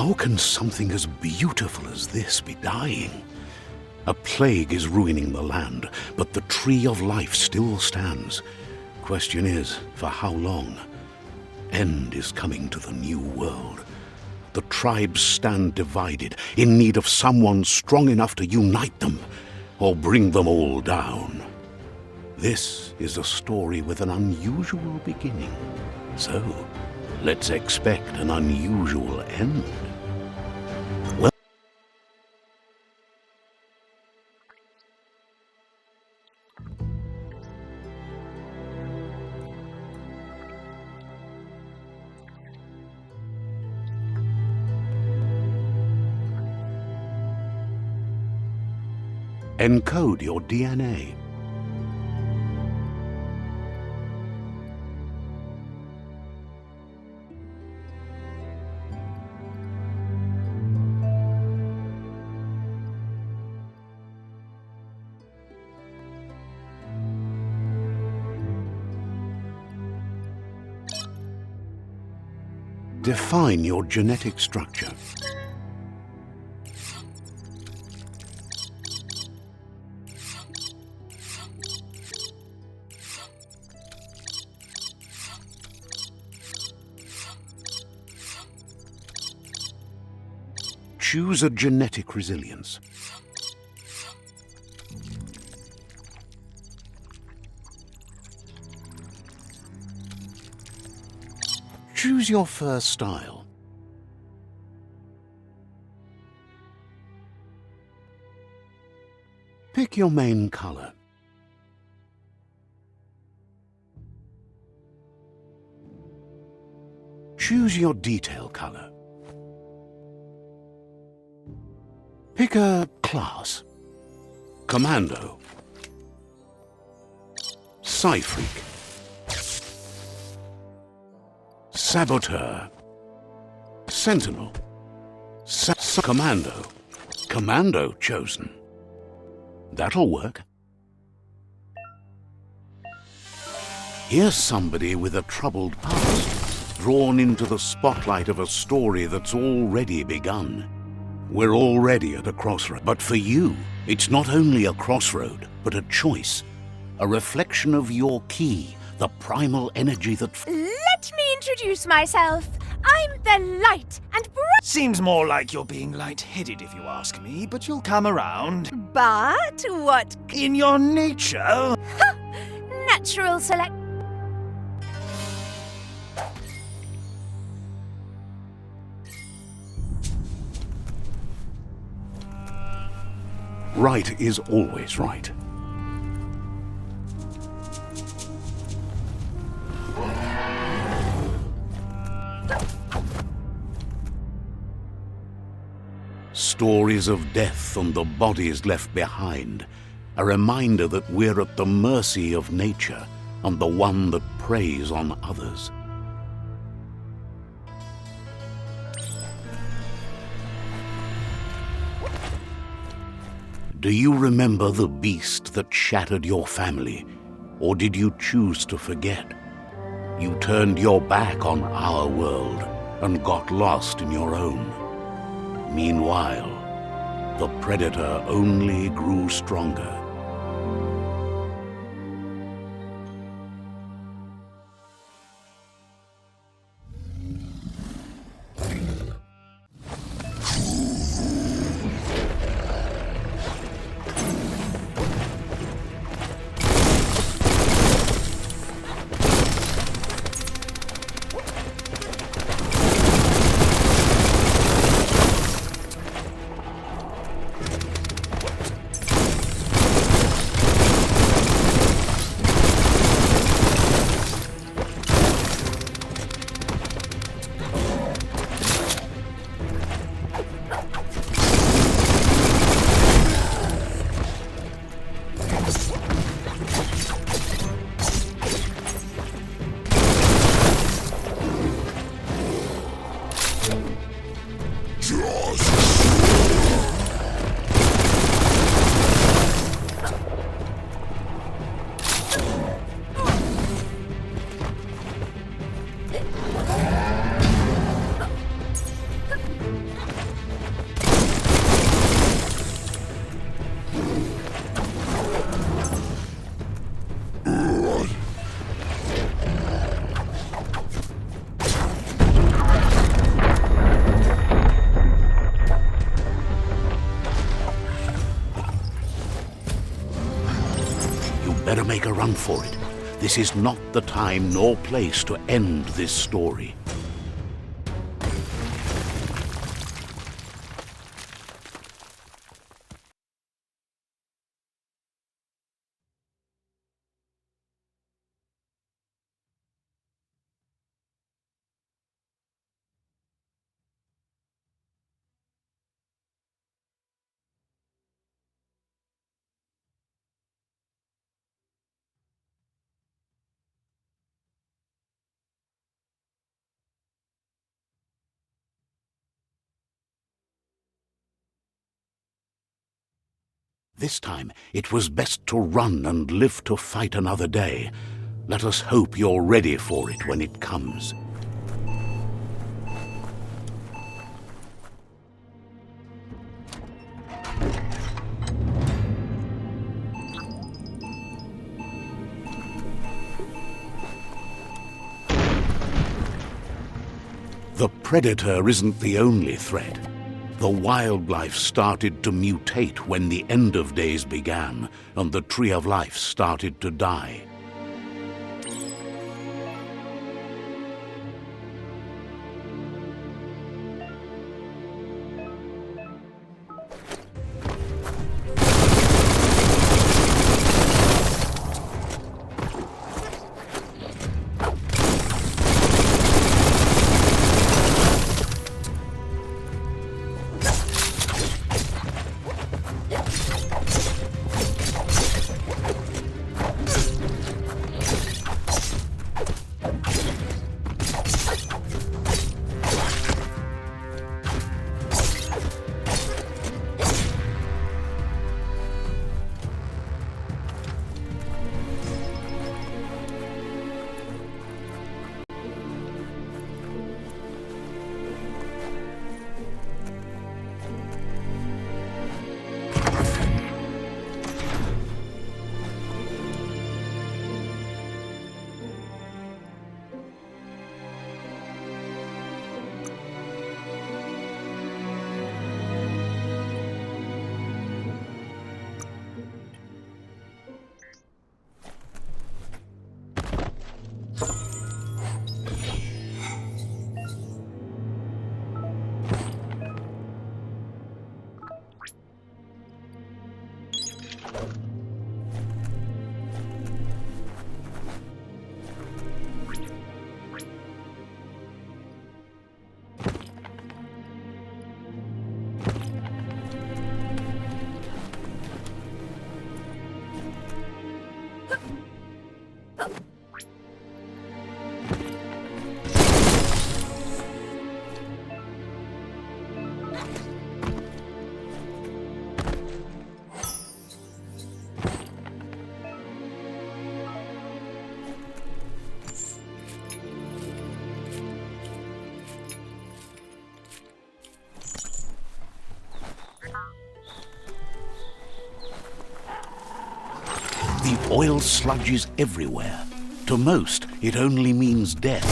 How can something as beautiful as this be dying? A plague is ruining the land, but the tree of life still stands. Question is, for how long? End is coming to the new world. The tribes stand divided, in need of someone strong enough to unite them, or bring them all down. This is a story with an unusual beginning. So, let's expect an unusual end. Well, encode your DNA. Define your genetic structure. Choose a genetic resilience. Choose your fur style. Pick your main color. Choose your detail color. Pick a class. Commando. Psyfreak. Saboteur. Sentinel. Commando. Commando chosen. That'll work. Here's somebody with a troubled past, drawn into the spotlight of a story that's already begun. We're already at a crossroad. But for you, it's not only a crossroad, but a choice. A reflection of your key, the primal energy that... Let me introduce myself. I'm the light and Seems more like you're being light-headed if you ask me, but you'll come around. But what In your nature... natural select... Right is always right. Stories of death and the bodies left behind, a reminder that we're at the mercy of nature and the one that preys on others. Do you remember the beast that shattered your family, or did you choose to forget? You turned your back on our world and got lost in your own. Meanwhile, the predator only grew stronger. Better make a run for it. This is not the time nor place to end this story. This time, it was best to run and live to fight another day. Let us hope you're ready for it when it comes. The predator isn't the only threat. The wildlife started to mutate when the end of days began, and the tree of life started to die. The oil sludges everywhere. To most, it only means death,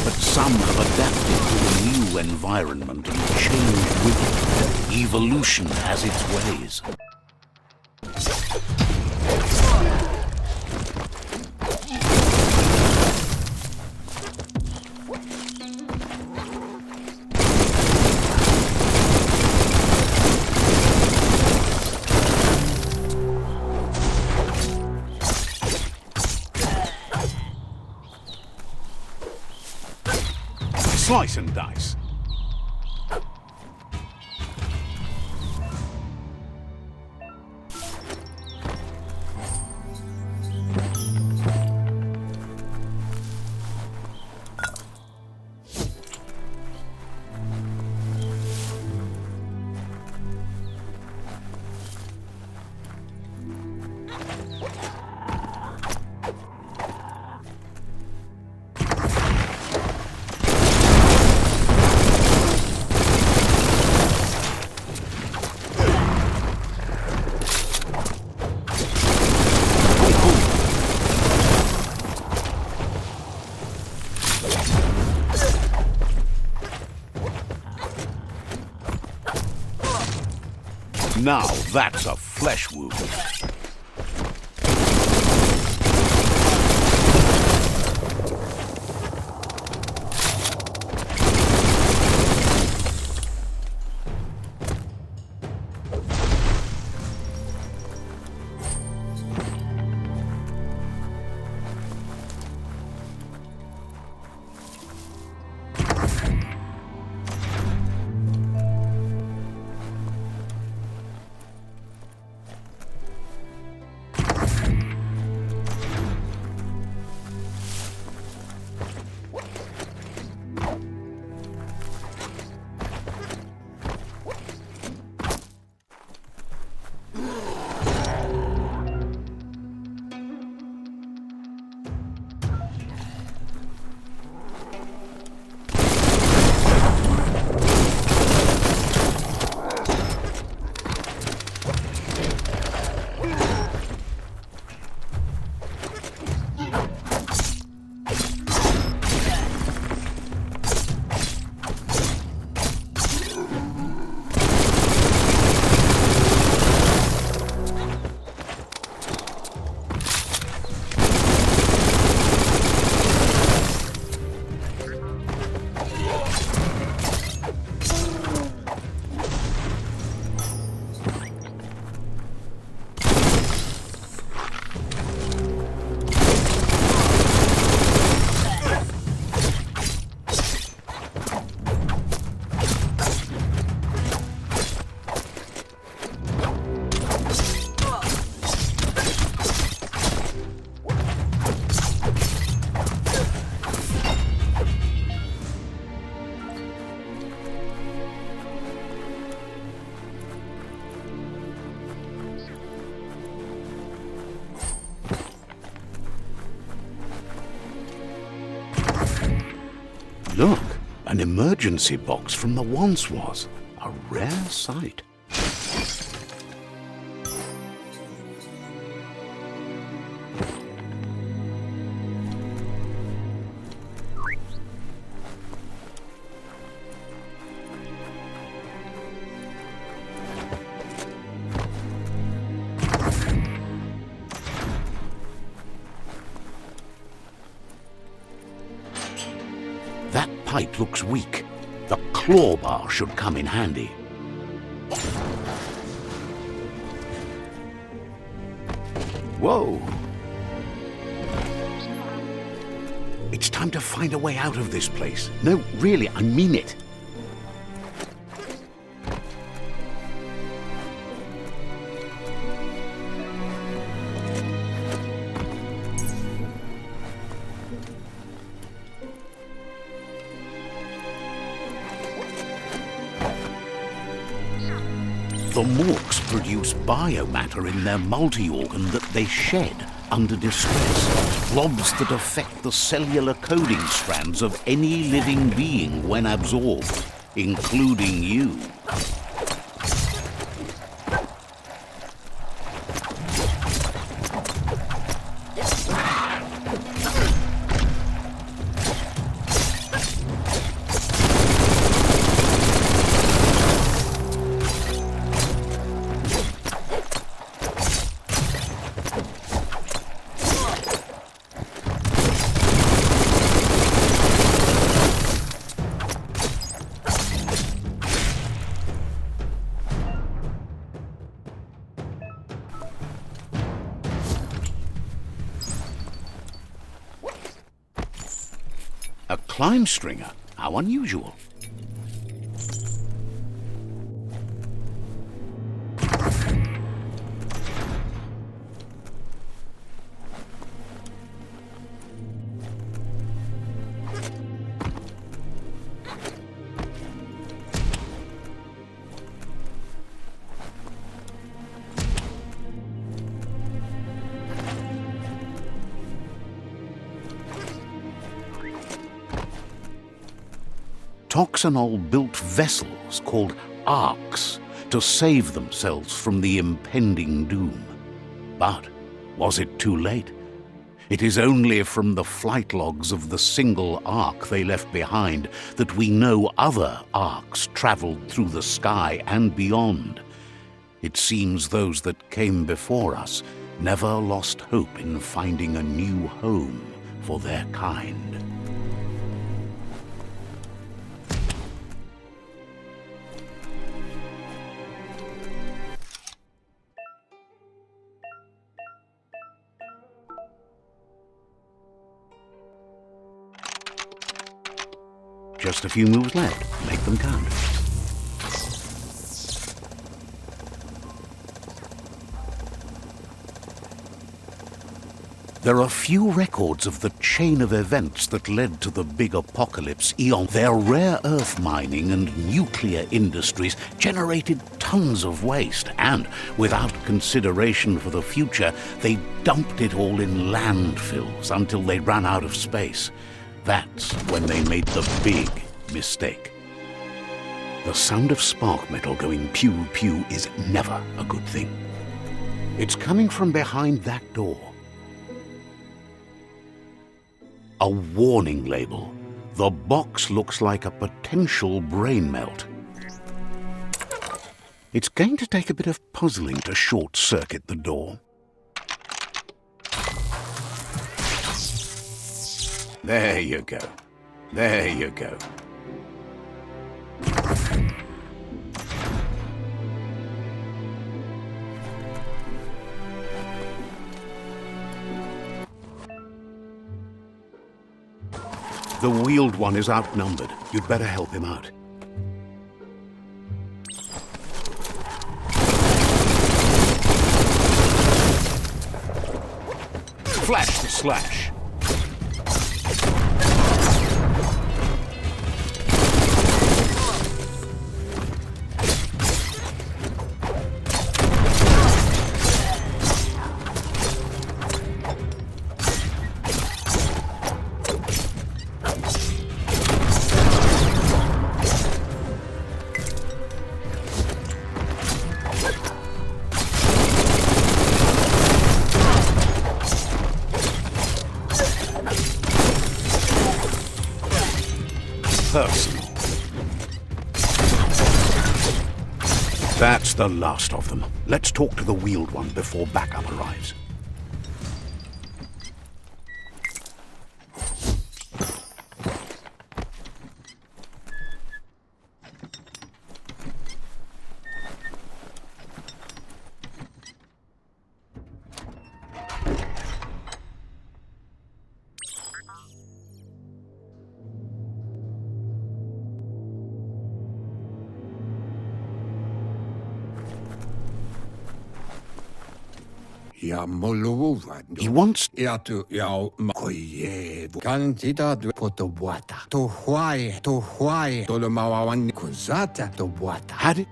but some have adapted to a new environment and changed with it. Evolution has its ways. Slice and dice. Now that's a flesh wound. Look, an emergency box from the once was. A rare sight. That pipe looks weak. The claw bar should come in handy. Whoa! It's time to find a way out of this place. No, really, I mean it. The morks produce biomatter in their multi-organ that they shed under distress. Blobs that affect the cellular coding strands of any living being when absorbed, including you. climb stringer. How unusual. Toxanol built vessels called arks to save themselves from the impending doom. But was it too late? It is only from the flight logs of the single ark they left behind that we know other arks traveled through the sky and beyond. It seems those that came before us never lost hope in finding a new home for their kind. Just a few moves left. Make them count. There are few records of the chain of events that led to the big apocalypse eon. Their rare earth mining and nuclear industries generated tons of waste, and without consideration for the future, they dumped it all in landfills until they ran out of space. That's when they made the big mistake. The sound of spark metal going pew-pew is never a good thing. It's coming from behind that door. A warning label. The box looks like a potential brain melt. It's going to take a bit of puzzling to short-circuit the door. There you go. There you go. The wheeled one is outnumbered. You'd better help him out. Flash to slash. Personal. That's the last of them. Let's talk to the wheeled one before backup arrives. He wants... Had it...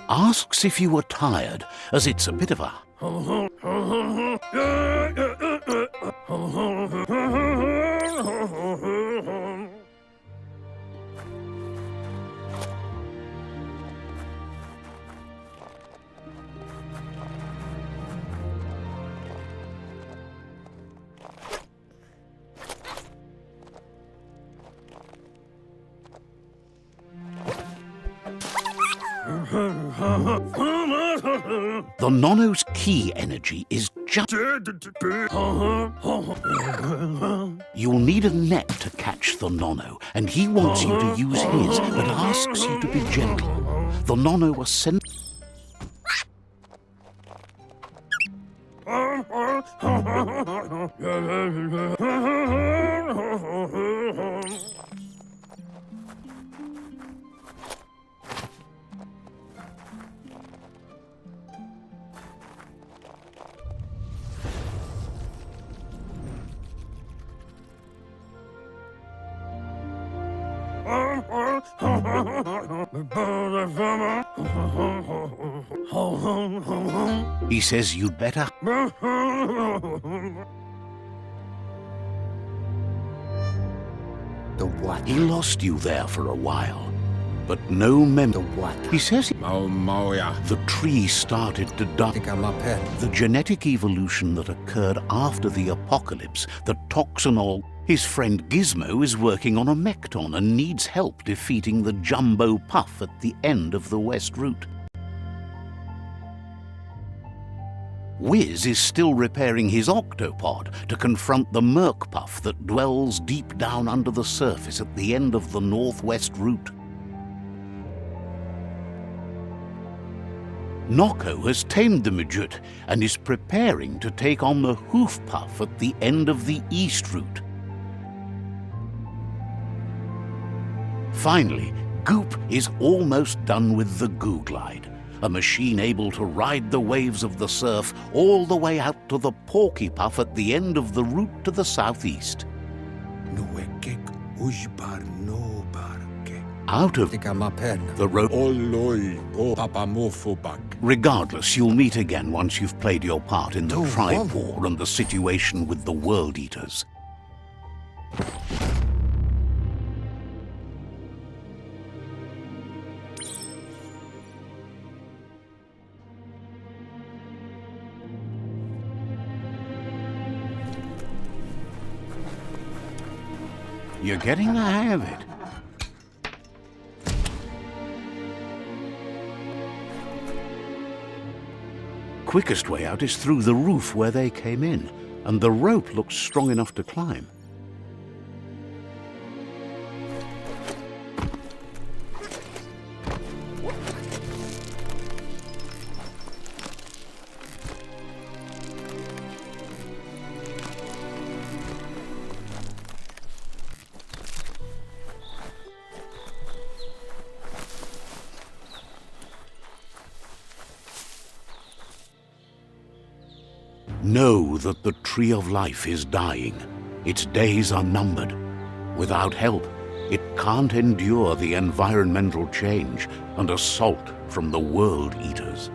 Asks if you were tired, as it's a bit of a... The Nono's key energy is just... You'll need a net to catch the Nono, and he wants you to use his, but asks you to be gentle. The Nono was sent... He says you'd better... The what? He lost you there for a while, but no mem... The what? He says Mauya. the tree started to die. Think I'm up here. The genetic evolution that occurred after the apocalypse, the toxinol... His friend Gizmo is working on a mecton and needs help defeating the jumbo puff at the end of the west route. Wiz is still repairing his octopod to confront the merc puff that dwells deep down under the surface at the end of the northwest route. Noko has tamed the midget and is preparing to take on the hoof puff at the end of the east route. Finally, Goop is almost done with the Goo Glide, a machine able to ride the waves of the surf all the way out to the Porky Puff at the end of the route to the southeast. Out of Think I'm up here. the road. Papamofobak. Regardless, you'll meet again once you've played your part in the Don't tribe worry. war and the situation with the World Eaters. You're getting the hang of it. Quickest way out is through the roof where they came in, and the rope looks strong enough to climb. Know that the Tree of Life is dying. Its days are numbered. Without help, it can't endure the environmental change and assault from the World Eaters.